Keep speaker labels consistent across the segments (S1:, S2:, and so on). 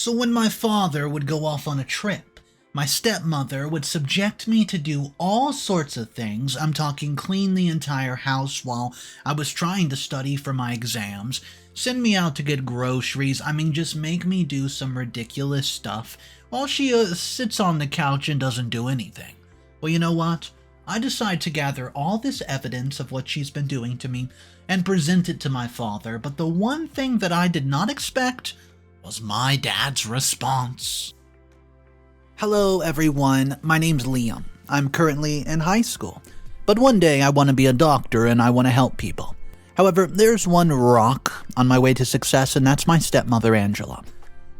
S1: So when my father would go off on a trip, my stepmother would subject me to do all sorts of things. I'm talking clean the entire house while I was trying to study for my exams, send me out to get groceries, just make me do some ridiculous stuff while she sits on the couch and doesn't do anything. Well, you know what? I decide to gather all this evidence of what she's been doing to me and present it to my father, but the one thing that I did not expect was my dad's response. Hello everyone, my name's Liam. I'm currently in high school, but one day I want to be a doctor and I want to help people. However, there's one rock on my way to success, and that's my stepmother Angela.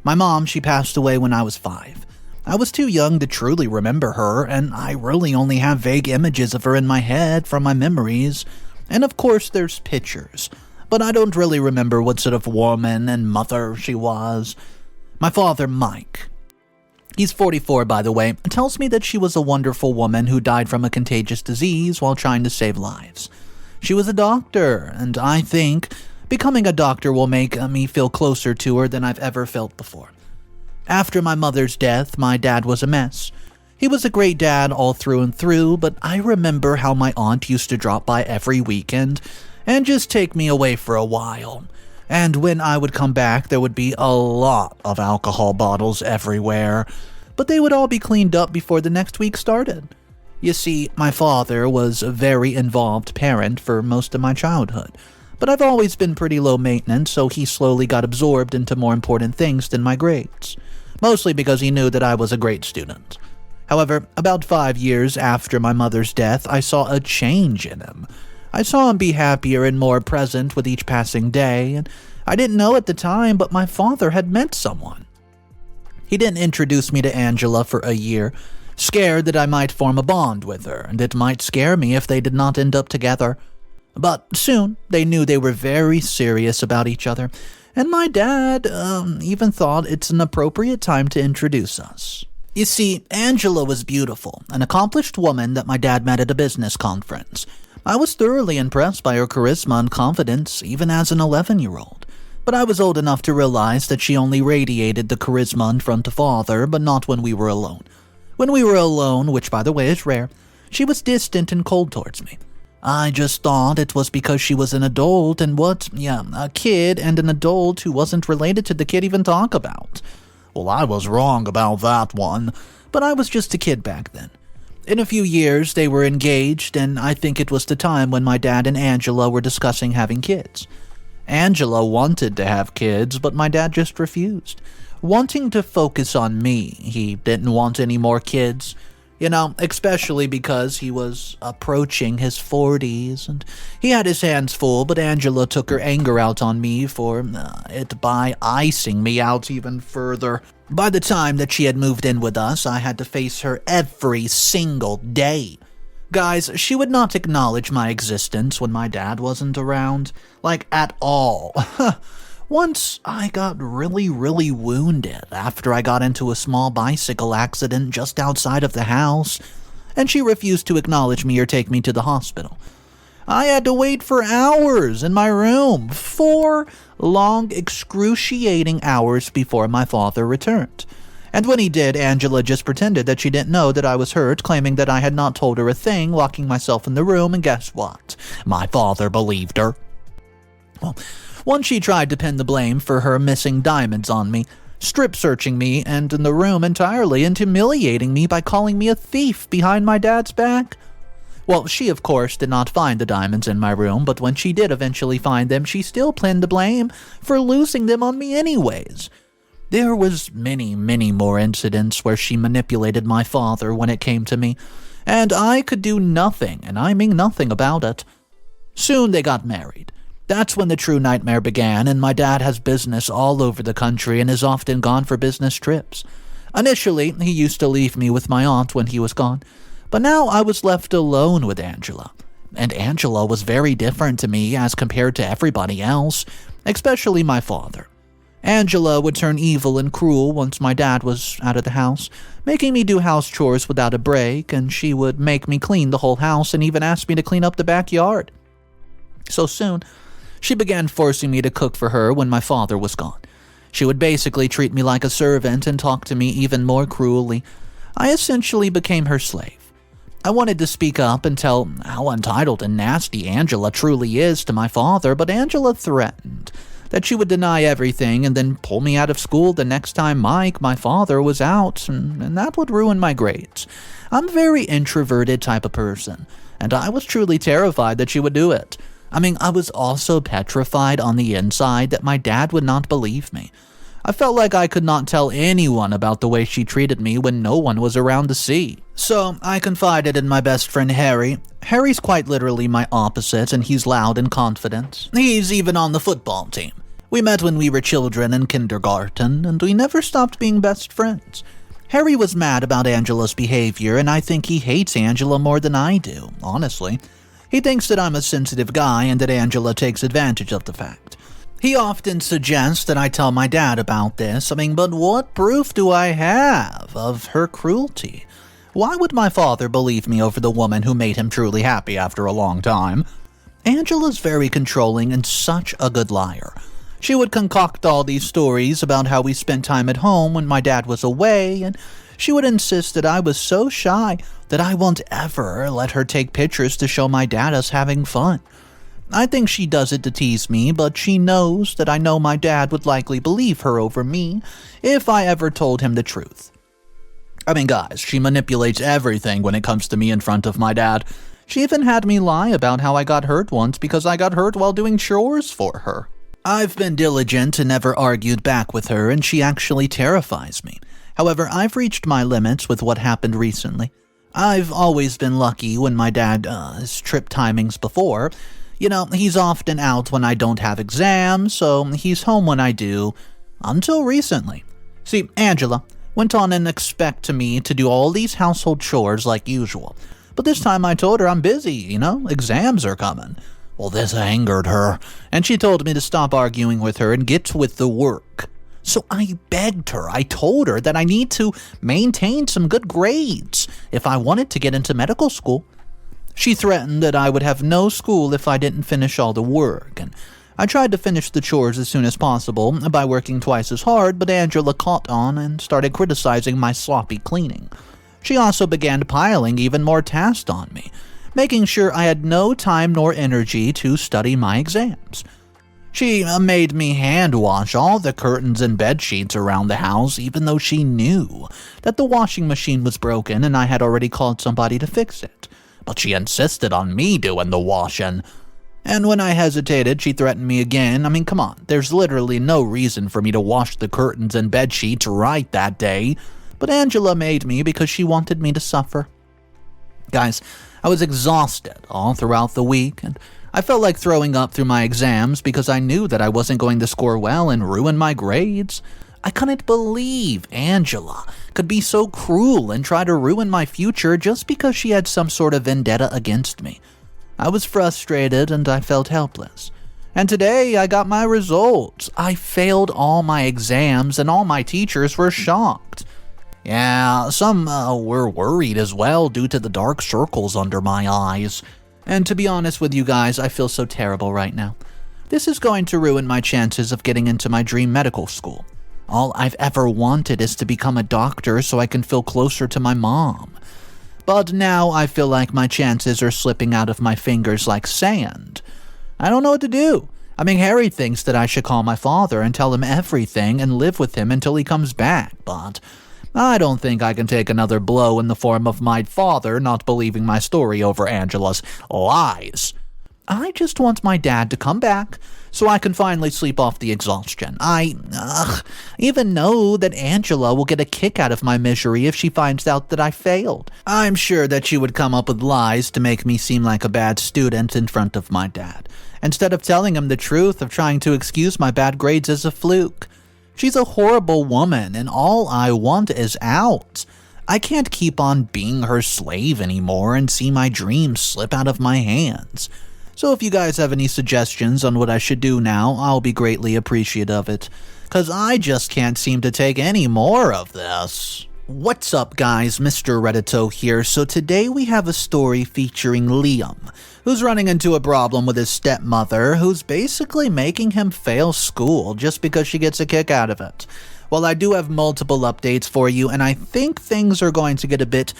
S1: My mom, she passed away when I was 5. I was too young to truly remember her, and I really only have vague images of her in my head from my memories. And of course there's pictures, but I don't really remember what sort of woman and mother she was. My father, Mike, he's 44 by the way, tells me that she was a wonderful woman who died from a contagious disease while trying to save lives. She was a doctor, and I think becoming a doctor will make me feel closer to her than I've ever felt before. After my mother's death, my dad was a mess. He was a great dad all through and through, but I remember how my aunt used to drop by every weekend and just take me away for a while. And when I would come back, there would be a lot of alcohol bottles everywhere, but they would all be cleaned up before the next week started. You see, my father was a very involved parent for most of my childhood, but I've always been pretty low maintenance, so he slowly got absorbed into more important things than my grades, mostly because he knew that I was a great student. However, about 5 years after my mother's death, I saw a change in him. I saw him be happier and more present with each passing day, and I didn't know at the time, but my father had met someone. He didn't introduce me to Angela for a year, scared that I might form a bond with her, and it might scare me if they did not end up together. But soon, they knew they were very serious about each other, and my dad even thought it's an appropriate time to introduce us. You see, Angela was beautiful, an accomplished woman that my dad met at a business conference. I was thoroughly impressed by her charisma and confidence, even as an 11-year-old. But I was old enough to realize that she only radiated the charisma in front of father, but not when we were alone. When we were alone, which by the way is rare, she was distant and cold towards me. I just thought it was because she was an adult and a kid and an adult who wasn't related to the kid even talk about. Well, I was wrong about that one, but I was just a kid back then. In a few years, they were engaged, and I think it was the time when my dad and Angela were discussing having kids. Angela wanted to have kids, but my dad just refused. Wanting to focus on me, he didn't want any more kids. Especially because he was approaching his 40s, and he had his hands full, but Angela took her anger out on me for it by icing me out even further. By the time that she had moved in with us, I had to face her every single day. Guys, she would not acknowledge my existence when my dad wasn't around, at all. Once, I got really wounded after I got into a small bicycle accident just outside of the house, and she refused to acknowledge me or take me to the hospital. I had to wait for hours in my room, 4 long, excruciating hours before my father returned. And when he did, Angela just pretended that she didn't know that I was hurt, claiming that I had not told her a thing, locking myself in the room, and guess what? My father believed her. Well, once she tried to pin the blame for her missing diamonds on me, strip-searching me and in the room entirely, and humiliating me by calling me a thief behind my dad's back. Well, she of course did not find the diamonds in my room, but when she did eventually find them, she still pinned the blame for losing them on me anyways. There was many more incidents where she manipulated my father when it came to me, and I could do nothing, and I mean nothing about it. Soon they got married. That's when the true nightmare began, and my dad has business all over the country and is often gone for business trips. Initially, he used to leave me with my aunt when he was gone, but now I was left alone with Angela. And Angela was very different to me as compared to everybody else, especially my father. Angela would turn evil and cruel once my dad was out of the house, making me do house chores without a break, and she would make me clean the whole house and even ask me to clean up the backyard. So soon, she began forcing me to cook for her when my father was gone. She would basically treat me like a servant and talk to me even more cruelly. I essentially became her slave. I wanted to speak up and tell how untitled and nasty Angela truly is to my father, but Angela threatened that she would deny everything and then pull me out of school the next time Mike, my father, was out, and that would ruin my grades. I'm a very introverted type of person, and I was truly terrified that she would do it. I was also petrified on the inside that my dad would not believe me. I felt like I could not tell anyone about the way she treated me when no one was around to see. So I confided in my best friend Harry. Harry's quite literally my opposite, and he's loud and confident. He's even on the football team. We met when we were children in kindergarten, and we never stopped being best friends. Harry was mad about Angela's behavior, and I think he hates Angela more than I do, honestly. He thinks that I'm a sensitive guy and that Angela takes advantage of the fact. He often suggests that I tell my dad about this. But what proof do I have of her cruelty? Why would my father believe me over the woman who made him truly happy after a long time? Angela's very controlling and such a good liar. She would concoct all these stories about how we spent time at home when my dad was away, and she would insist that I was so shy that I won't ever let her take pictures to show my dad us having fun. I think she does it to tease me, but she knows that I know my dad would likely believe her over me if I ever told him the truth. Guys, she manipulates everything when it comes to me in front of my dad. She even had me lie about how I got hurt once because I got hurt while doing chores for her. I've been diligent and never argued back with her, and she actually terrifies me. However, I've reached my limits with what happened recently. I've always been lucky when my dad has trip timings before. He's often out when I don't have exams, so he's home when I do, until recently. See, Angela went on and expected me to do all these household chores like usual. But this time I told her I'm busy, exams are coming. Well, this angered her, and she told me to stop arguing with her and get with the work. So I begged her. I told her that I need to maintain some good grades if I wanted to get into medical school. She threatened that I would have no school if I didn't finish all the work, and I tried to finish the chores as soon as possible by working twice as hard, but Angela caught on and started criticizing my sloppy cleaning. She also began piling even more tasks on me, making sure I had no time nor energy to study my exams. She made me hand wash all the curtains and bed sheets around the house, even though she knew that the washing machine was broken and I had already called somebody to fix it. But she insisted on me doing the washing. And when I hesitated, she threatened me again. Come on, there's literally no reason for me to wash the curtains and bed sheets right that day. But Angela made me because she wanted me to suffer. Guys, I was exhausted all throughout the week, and I felt like throwing up through my exams because I knew that I wasn't going to score well and ruin my grades. I couldn't believe Angela could be so cruel and try to ruin my future just because she had some sort of vendetta against me. I was frustrated and I felt helpless. And today I got my results. I failed all my exams and all my teachers were shocked. Yeah, some were worried as well due to the dark circles under my eyes. And to be honest with you guys, I feel so terrible right now. This is going to ruin my chances of getting into my dream medical school. All I've ever wanted is to become a doctor so I can feel closer to my mom. But now I feel like my chances are slipping out of my fingers like sand. I don't know what to do. Harry thinks that I should call my father and tell him everything and live with him until he comes back, but I don't think I can take another blow in the form of my father not believing my story over Angela's lies. I just want my dad to come back so I can finally sleep off the exhaustion. I even know that Angela will get a kick out of my misery if she finds out that I failed. I'm sure that she would come up with lies to make me seem like a bad student in front of my dad, instead of telling him the truth of trying to excuse my bad grades as a fluke. She's a horrible woman, and all I want is out. I can't keep on being her slave anymore and see my dreams slip out of my hands. So if you guys have any suggestions on what I should do now, I'll be greatly appreciative of it, 'cause I just can't seem to take any more of this. What's up guys, Mr. Reddito here. So today we have a story featuring Liam, who's running into a problem with his stepmother, who's basically making him fail school just because she gets a kick out of it. Well, I do have multiple updates for you, and I think things are going to get a bit,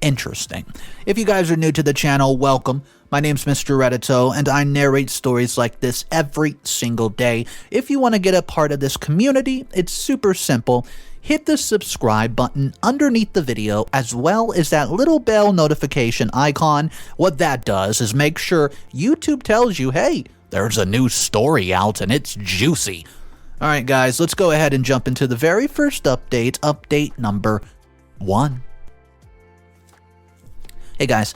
S1: interesting. If you guys are new to the channel, welcome. My name's Mr. Reddito, and I narrate stories like this every single day. If you want to get a part of this community, it's super simple. Hit the subscribe button underneath the video, as well as that little bell notification icon. What that does is make sure YouTube tells you, hey, there's a new story out and it's juicy. Alright guys, let's go ahead and jump into the very first update, update number 1. Hey guys,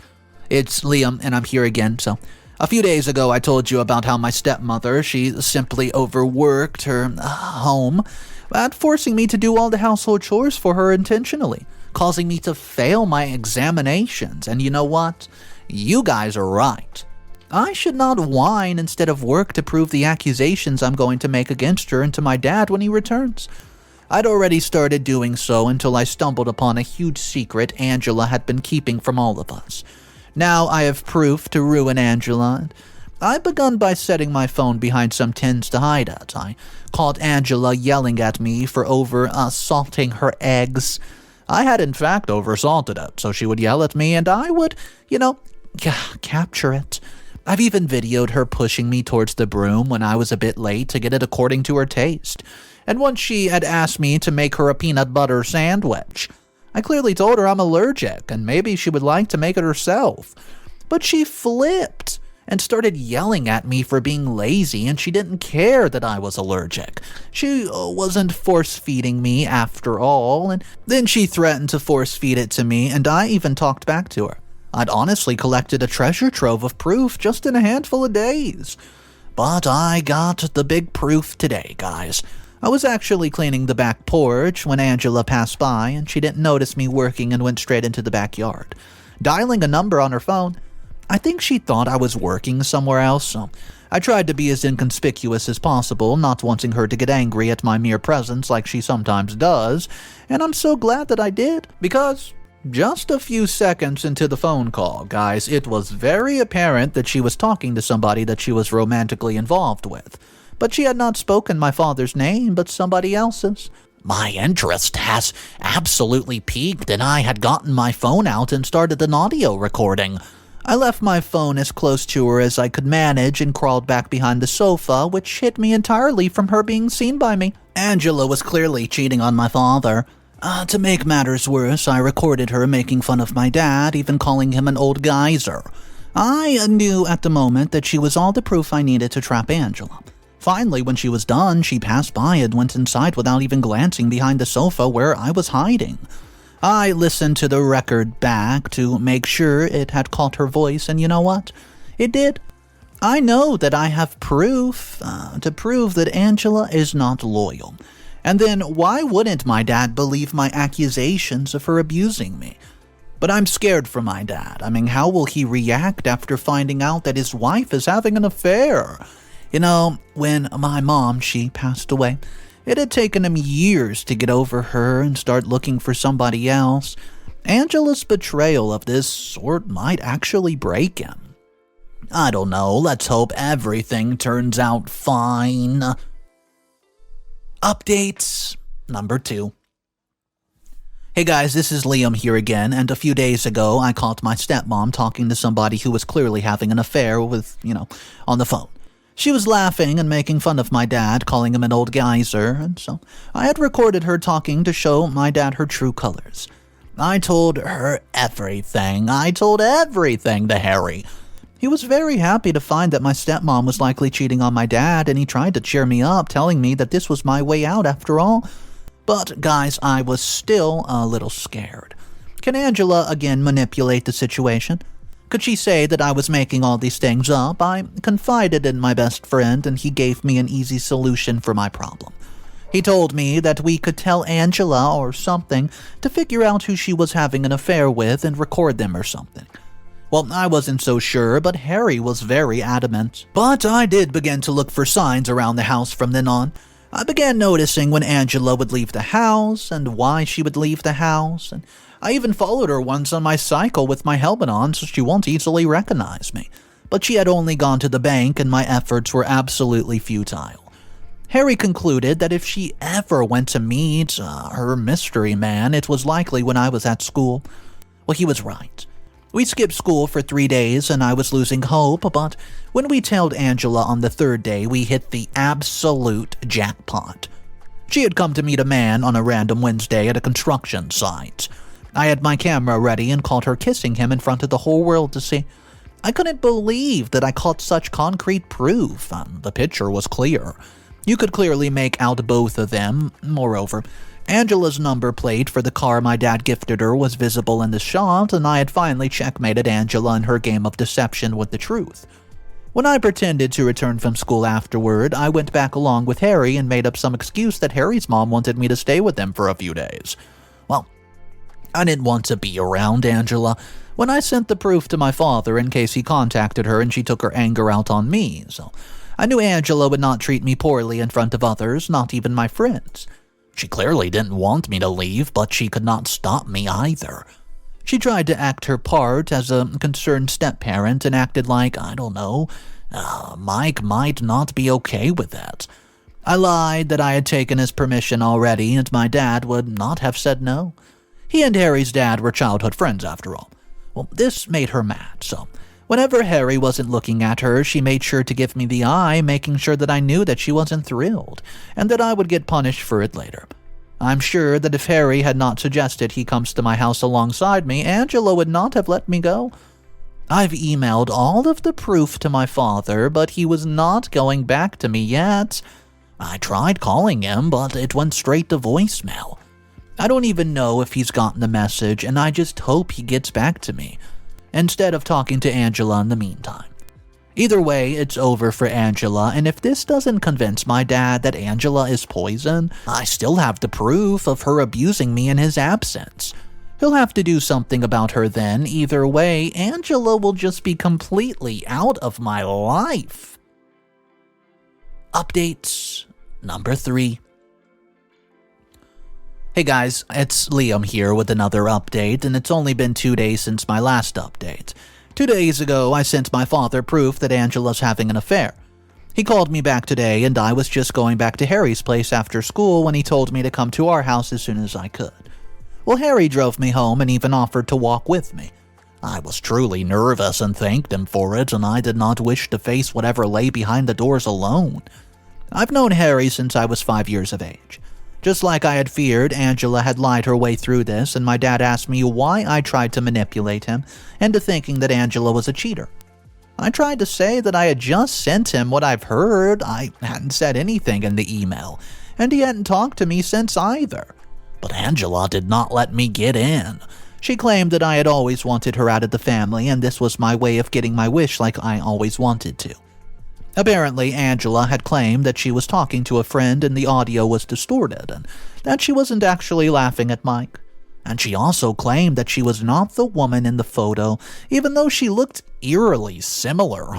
S1: it's Liam and I'm here again. So, a few days ago I told you about how my stepmother, she simply overworked her home at forcing me to do all the household chores for her intentionally, causing me to fail my examinations. And you know what? You guys are right. I should not whine instead of work to prove the accusations I'm going to make against her and to my dad when he returns. I'd already started doing so until I stumbled upon a huge secret Angela had been keeping from all of us. Now I have proof to ruin Angela. I've begun by setting my phone behind some tins to hide it. I caught Angela yelling at me for salting her eggs. I had in fact oversalted it, so she would yell at me and I would, capture it. I've even videoed her pushing me towards the broom when I was a bit late to get it according to her taste. And once she had asked me to make her a peanut butter sandwich. I clearly told her I'm allergic and maybe she would like to make it herself. But she flipped and started yelling at me for being lazy, and she didn't care that I was allergic. She wasn't force-feeding me after all, and then she threatened to force-feed it to me, and I even talked back to her. I'd honestly collected a treasure trove of proof just in a handful of days. But I got the big proof today, guys. I was actually cleaning the back porch when Angela passed by, and she didn't notice me working and went straight into the backyard, dialing a number on her phone. I think she thought I was working somewhere else, so I tried to be as inconspicuous as possible, not wanting her to get angry at my mere presence like she sometimes does, and I'm so glad that I did, because just a few seconds into the phone call, guys, it was very apparent that she was talking to somebody that she was romantically involved with. But she had not spoken my father's name, but somebody else's. My interest has absolutely peaked, and I had gotten my phone out and started an audio recording. I left my phone as close to her as I could manage and crawled back behind the sofa, which hid me entirely from her being seen by me. Angela was clearly cheating on my father. To make matters worse, I recorded her making fun of my dad, even calling him an old geyser. I knew at the moment that she was all the proof I needed to trap Angela. Finally, when she was done, she passed by and went inside without even glancing behind the sofa where I was hiding. I listened to the record back to make sure it had caught her voice, and you know what? It did. I know that I have proof to prove that Angela is not loyal. And then why wouldn't my dad believe my accusations of her abusing me? But I'm scared for my dad. I mean, how will he react after finding out that his wife is having an affair? You know, when my mom, she passed away, it had taken him years to get over her and start looking for somebody else. Angela's betrayal of this sort might actually break him. I don't know, let's hope everything turns out fine. Updates number 2. Hey guys, this is Liam here again, and a few days ago I caught my stepmom talking to somebody who was clearly having an affair with, on the phone. She was laughing and making fun of my dad, calling him an old geyser, and so I had recorded her talking to show my dad her true colors. I told her everything. I told everything to Harry. He was very happy to find that my stepmom was likely cheating on my dad, and he tried to cheer me up, telling me that this was my way out after all. But, guys, I was still a little scared. Can Angela again manipulate the situation? Could she say that I was making all these things up? I confided in my best friend, and he gave me an easy solution for my problem. He told me that we could tell Angela or something to figure out who she was having an affair with and record them or something. Well, I wasn't so sure, but Harry was very adamant. But I did begin to look for signs around the house from then on. I began noticing when Angela would leave the house and why she would leave the house, and I even followed her once on my cycle with my helmet on so she won't easily recognize me. But she had only gone to the bank and my efforts were absolutely futile. Harry concluded that if she ever went to meet her mystery man, it was likely when I was at school. Well, he was right. We skipped school for 3 days and I was losing hope, but when we tailed Angela on the 3rd day, we hit the absolute jackpot. She had come to meet a man on a random Wednesday at a construction site. I had my camera ready and caught her kissing him in front of the whole world to see. I couldn't believe that I caught such concrete proof. The picture was clear. You could clearly make out both of them. Moreover, Angela's number plate for the car my dad gifted her was visible in the shot, and I had finally checkmated Angela in her game of deception with the truth. When I pretended to return from school afterward, I went back along with Harry and made up some excuse that Harry's mom wanted me to stay with them for a few days. Well, I didn't want to be around Angela when I sent the proof to my father in case he contacted her and she took her anger out on me, so I knew Angela would not treat me poorly in front of others, not even my friends. She clearly didn't want me to leave, but she could not stop me either. She tried to act her part as a concerned step-parent and acted like, I don't know, Mike might not be okay with that. I lied that I had taken his permission already and my dad would not have said no. He and Harry's dad were childhood friends after all. Well, this made her mad, so whenever Harry wasn't looking at her, she made sure to give me the eye, making sure that I knew that she wasn't thrilled, and that I would get punished for it later. I'm sure that if Harry had not suggested he comes to my house alongside me, Angela would not have let me go. I've emailed all of the proof to my father, but he was not going back to me yet. I tried calling him, but it went straight to voicemail. I don't even know if he's gotten the message, and I just hope he gets back to me, instead of talking to Angela in the meantime. Either way, it's over for Angela, and if this doesn't convince my dad that Angela is poison, I still have the proof of her abusing me in his absence. He'll have to do something about her then. Either way, Angela will just be completely out of my life. Updates number 3. Hey guys, it's Liam here with another update, and it's only been 2 days since my last update. 2 days ago, I sent my father proof that Angela's having an affair. He called me back today, and I was just going back to Harry's place after school when he told me to come to our house as soon as I could. Well, Harry drove me home and even offered to walk with me. I was truly nervous and thanked him for it, and I did not wish to face whatever lay behind the doors alone. I've known Harry since I was 5 years of age. Just like I had feared, Angela had lied her way through this, and my dad asked me why I tried to manipulate him into thinking that Angela was a cheater. I tried to say that I had just sent him what I've heard. I hadn't said anything in the email, and he hadn't talked to me since either. But Angela did not let me get in. She claimed that I had always wanted her out of the family, and this was my way of getting my wish like I always wanted to. Apparently, Angela had claimed that she was talking to a friend and the audio was distorted, and that she wasn't actually laughing at Mike. And she also claimed that she was not the woman in the photo, even though she looked eerily similar,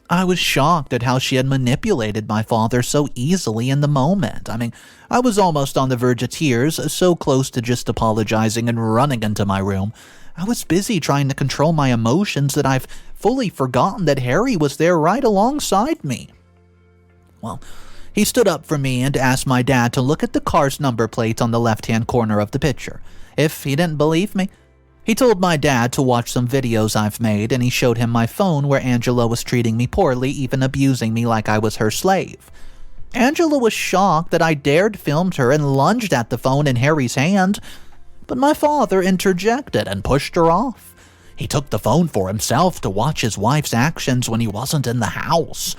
S1: I was shocked at how she had manipulated my father so easily in the moment. I was almost on the verge of tears, so close to just apologizing and running into my room. I was busy trying to control my emotions that I've fully forgotten that Harry was there right alongside me. Well, he stood up for me and asked my dad to look at the car's number plate on the left-hand corner of the picture. If he didn't believe me, he told my dad to watch some videos I've made, and he showed him my phone where Angela was treating me poorly, even abusing me like I was her slave. Angela was shocked that I dared filmed her and lunged at the phone in Harry's hand, but my father interjected and pushed her off. He took the phone for himself to watch his wife's actions when he wasn't in the house.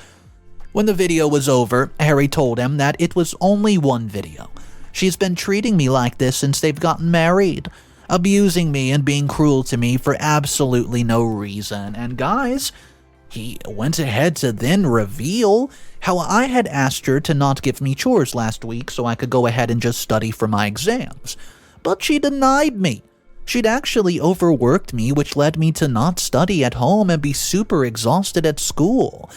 S1: When the video was over, Harry told him that it was only one video. She's been treating me like this since they've gotten married, abusing me and being cruel to me for absolutely no reason. And guys, he went ahead to then reveal how I had asked her to not give me chores last week so I could go ahead and just study for my exams. But she denied me. She'd actually overworked me, which led me to not study at home and be super exhausted at school.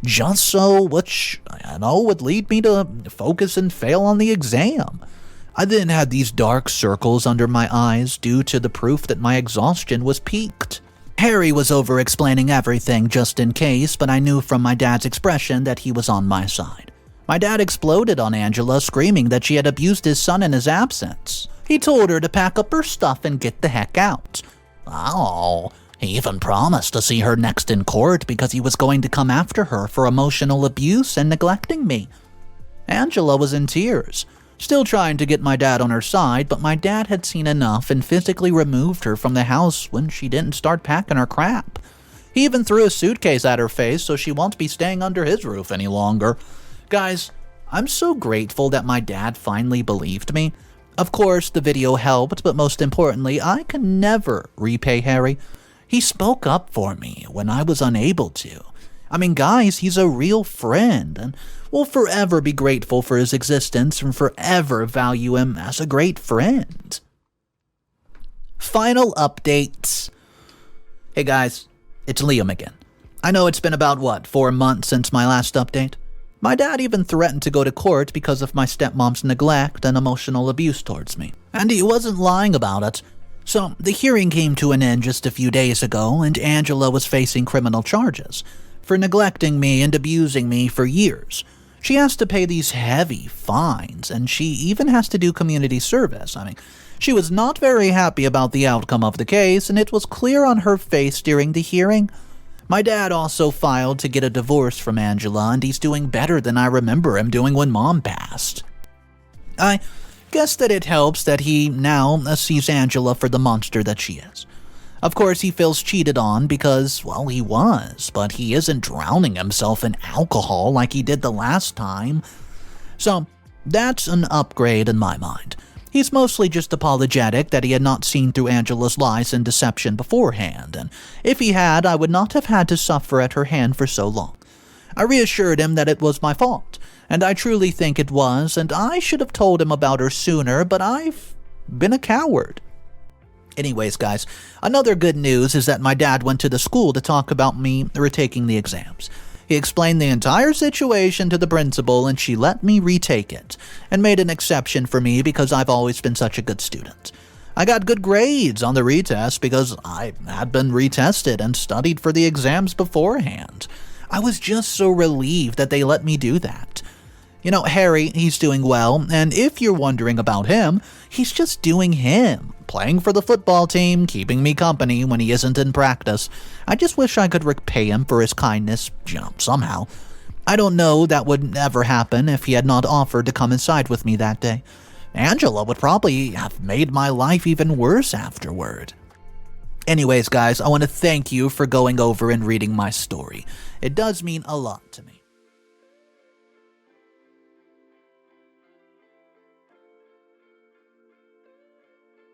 S2: just so, which, would lead me to focus and fail on the exam. I then had these dark circles under my eyes due to the proof that my exhaustion was peaked. Harry was over-explaining everything just in case, but I knew from my dad's expression that he was on my side. My dad exploded on Angela, screaming that she had abused his son in his absence. He told her to pack up her stuff and get the heck out. Oh, he even promised to see her next in court because he was going to come after her for emotional abuse and neglecting me. Angela was in tears, still trying to get my dad on her side, but my dad had seen enough and physically removed her from the house when she didn't start packing her crap. He even threw a suitcase at her face so she won't be staying under his roof any longer. Guys, I'm so grateful that my dad finally believed me. Of course, the video helped, but most importantly, I can never repay Harry. He spoke up for me when I was unable to. I mean, guys, he's a real friend, and we'll forever be grateful for his existence and forever value him as a great friend. Final updates. Hey guys, it's Liam again. I know it's been about, 4 months since my last update? My dad even threatened to go to court because of my stepmom's neglect and emotional abuse towards me. And he wasn't lying about it. So, the hearing came to an end just a few days ago, and Angela was facing criminal charges for neglecting me and abusing me for years. She has to pay these heavy fines, and she even has to do community service. I mean, she was not very happy about the outcome of the case, and it was clear on her face during the hearing. My dad also filed to get a divorce from Angela, and he's doing better than I remember him doing when Mom passed. I guess that it helps that he now sees Angela for the monster that she is. Of course, he feels cheated on because, well, he was, but he isn't drowning himself in alcohol like he did the last time. So, that's an upgrade in my mind. He's mostly just apologetic that he had not seen through Angela's lies and deception beforehand, and if he had, I would not have had to suffer at her hand for so long. I reassured him that it was my fault, and I truly think it was, and I should have told him about her sooner, but I've been a coward. Anyways, guys, another good news is that my dad went to the school to talk about me retaking the exams. He explained the entire situation to the principal, and she let me retake it, and made an exception for me because I've always been such a good student. I got good grades on the retest because I had been retested and studied for the exams beforehand. I was just so relieved that they let me do that. You know, Harry, he's doing well, and if you're wondering about him, he's just doing him, playing for the football team, keeping me company when he isn't in practice. I just wish I could repay him for his kindness, somehow. I don't know that would ever happen if he had not offered to come inside with me that day. Angela would probably have made my life even worse afterward. Anyways, guys, I want to thank you for going over and reading my story. It does mean a lot to me.